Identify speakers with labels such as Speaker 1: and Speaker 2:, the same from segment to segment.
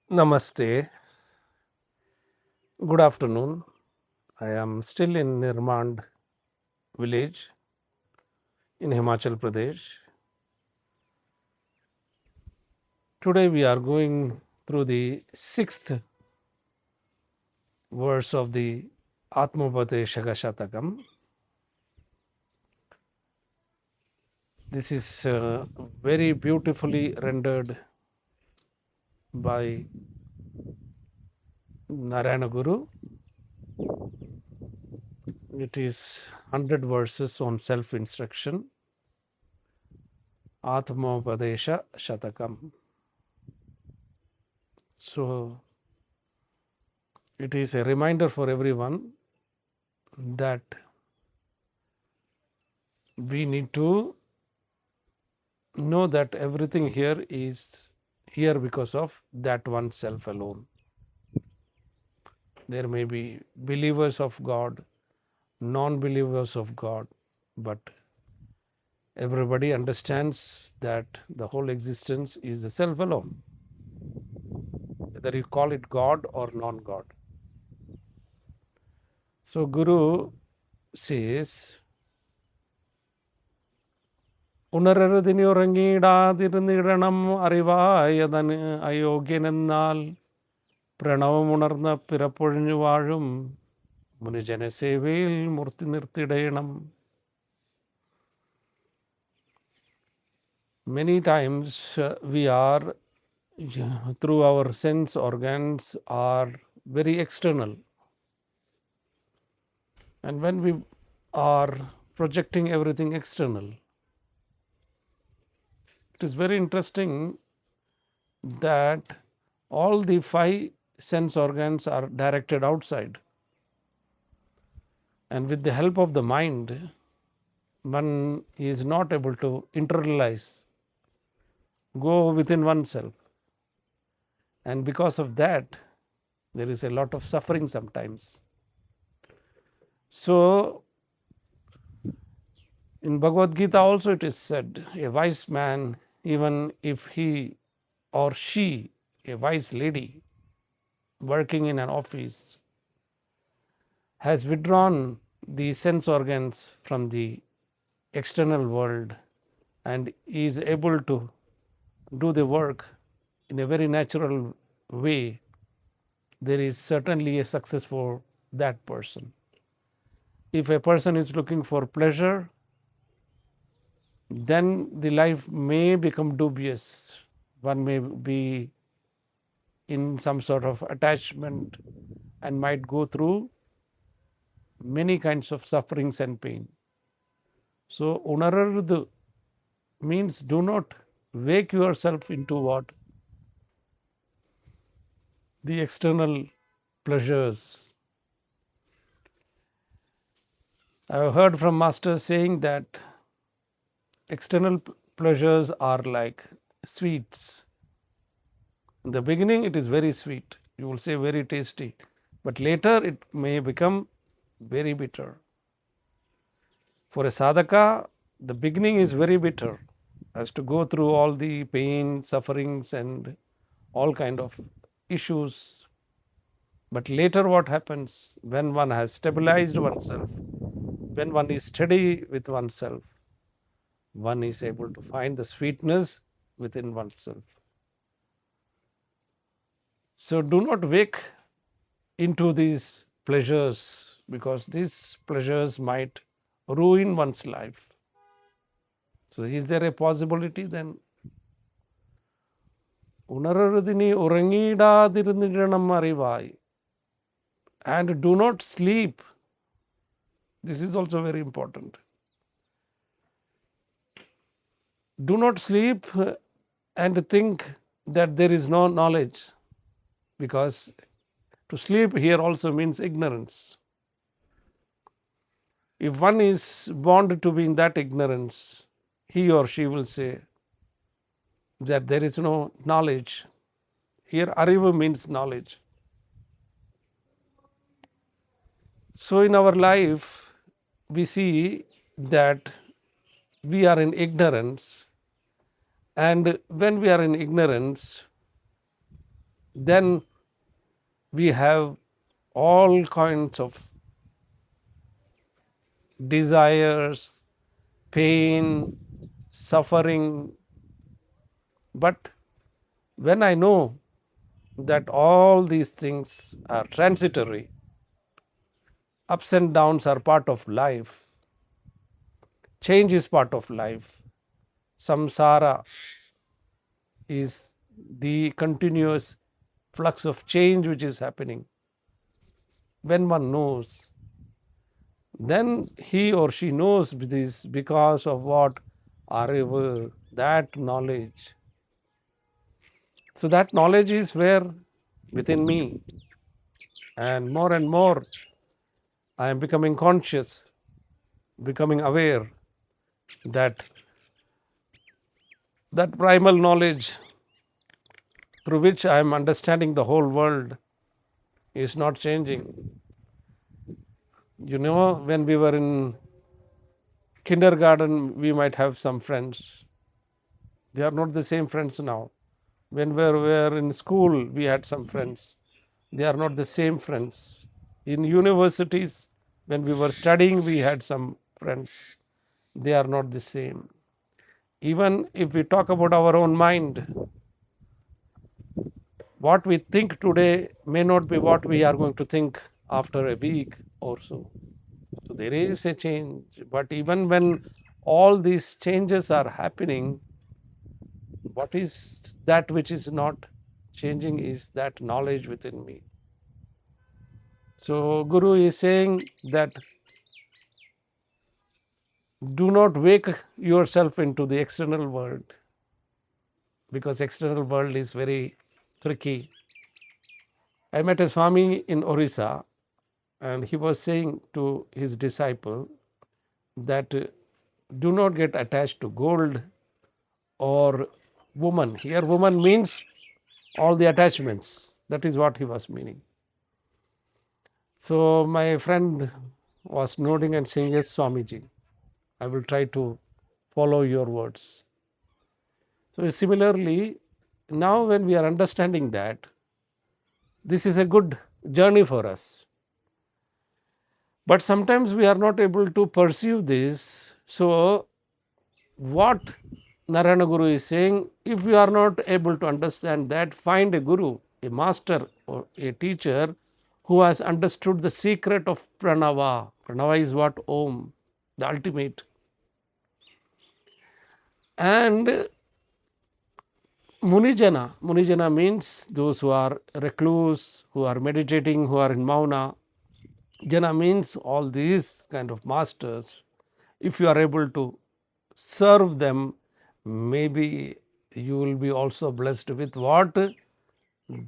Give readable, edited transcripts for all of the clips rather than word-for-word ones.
Speaker 1: Namaste. Good afternoon. I am still in Nirmand village in Himachal Pradesh. Today we are going through the sixth verse of the atmopadesha satakam. This is very beautifully rendered by Narayana Guru. It is 100 verses on self instruction. Atmopadesha satakam. So it is a reminder for everyone that we need to know that everything here is here because of that one self alone. There may be believers of God, non believers of God, but everybody understands that the whole existence is the self alone, whether you call it God or non God. So, Guru says, ഉണരരുതിനി ഉറങ്ങിയിടാതിരുന്നിടണം അറിവായതന് അയോഗ്യനെന്നാൽ പ്രണവമുണർന്ന പിറപ്പൊഴിഞ്ഞു വാഴും മുനിജനസേവയിൽ മൂർത്തി നിർത്തിടയണം. Many times we are, through our sense organs, are very external. And when we are projecting everything external, it is very interesting that all the five sense organs are directed outside. And with the help of the mind, one is not able to internalize, go within oneself. And because of that, there is a lot of suffering sometimes. So, in Bhagavad Gita also it is said, a wise man, even if he or she, a wise lady, working in an office, has withdrawn the sense organs from the external world and is able to do the work in a very natural way, there is certainly a success for that person. If a person is looking for pleasure, then the life may become dubious. One may be in some sort of attachment and might go through many kinds of sufferings and pain. So, unararadu means do not wake yourself into what? The external pleasures. I have heard from masters saying that external pleasures are like sweets. In the beginning, it is very sweet. You will say very tasty. But later, it may become very bitter. For a sadhaka, the beginning is very bitter. Has to go through all the pain, sufferings, and all kind of issues. But later, what happens when one has stabilized oneself, when one is steady with oneself, one is able to find the sweetness within oneself. So do not wake into these pleasures, because these pleasures might ruin one's life. So is there a possibility then? Unararudini urangidadirunnidanam arivai. And do not sleep. This is also very important. Do not sleep and think that there is no knowledge, because to sleep here also means ignorance. If one is born to be in that ignorance, he or she will say that there is no knowledge. Here, arivu means knowledge. So, in our life, we see that we are in ignorance, and when we are in ignorance, then we have all kinds of desires, pain, suffering. But when I know that all these things are transitory, ups and downs are part of life, change is part of life, samsara is the continuous flux of change which is happening. When one knows, then he or she knows this because of what? Arivu, that knowledge. So that knowledge is where within me, and more I am becoming conscious, becoming aware that that primal knowledge through which I am understanding the whole world is not changing. You know, when we were in kindergarten, we might have some friends. They are not the same friends now. When we were in school, we had some friends. They are not the same friends. In universities, when we were studying, we had some friends. They are not the same. Even if we talk about our own mind, what we think today may not be what we are going to think after a week or so. So there is a change. But even when all these changes are happening, what is that which is not changing is that knowledge within me. So Guru is saying that do not wake yourself into the external world, because external world is very tricky. I met a Swami in Orissa, and he was saying to his disciple that do not get attached to gold or woman. Here woman means all the attachments. That is what he was meaning. So my friend was nodding and saying, yes, Swamiji, I will try to follow your words. So similarly, now when we are understanding that, this is a good journey for us. But sometimes we are not able to perceive this. So what Narayana Guru is saying, if you are not able to understand that, find a guru, a master or a teacher who has understood the secret of pranava. Pranava is what? Om, the ultimate. And Munijana means those who are recluse, who are meditating, who are in mauna. Jana means all these kind of masters. If you are able to serve them, maybe you will be also blessed with what?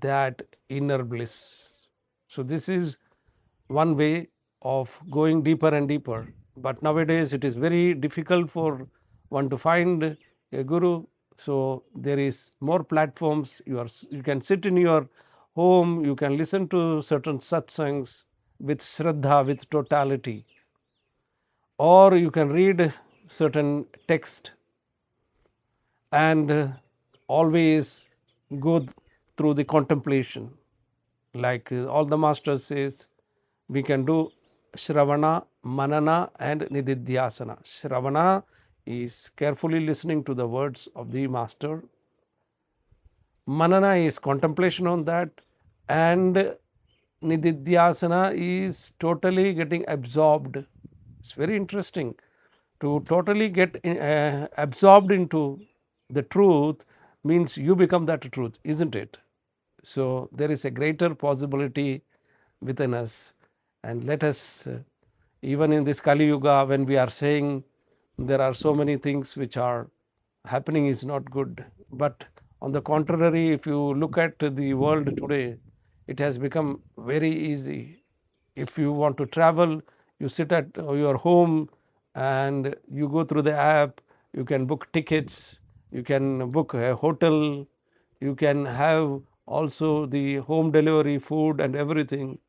Speaker 1: That inner bliss. So this is one way of going deeper and deeper. But nowadays it is very difficult for one to find a guru. So there is more platforms. You can sit in your home, you can listen to certain satsangs with shraddha, with totality, or you can read certain text and always go through the contemplation. Like all the masters says, we can do Shravana, Manana and Nididhyasana. Shravana is carefully listening to the words of the master. Manana is contemplation on that, and Nididhyasana is totally getting absorbed. It's very interesting to totally get absorbed into the truth means you become that truth, isn't it? So there is a greater possibility within us, and let us even in this Kali Yuga, when we are saying there are so many things which are happening is not good, but on the contrary, if you look at the world today, it has become very easy. If you want to travel, you sit at your home and you go through the app, you can book tickets, you can book a hotel, you can have also the home delivery food and everything.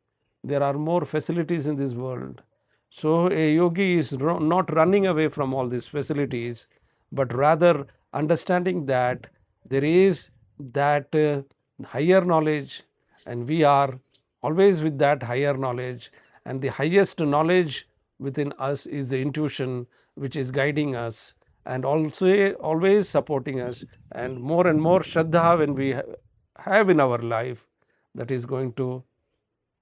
Speaker 1: There are more facilities in this world. So a yogi is not running away from all these facilities, but rather understanding that there is that higher knowledge, and we are always with that higher knowledge, and the highest knowledge within us is the intuition which is guiding us and also always supporting us, and more shraddha when we have in our life, that is going to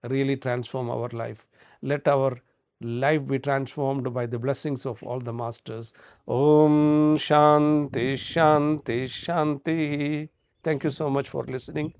Speaker 1: really transform our life. Let our life be transformed by the blessings of all the masters. Om Shanti Shanti Shanti. Thank you so much for listening.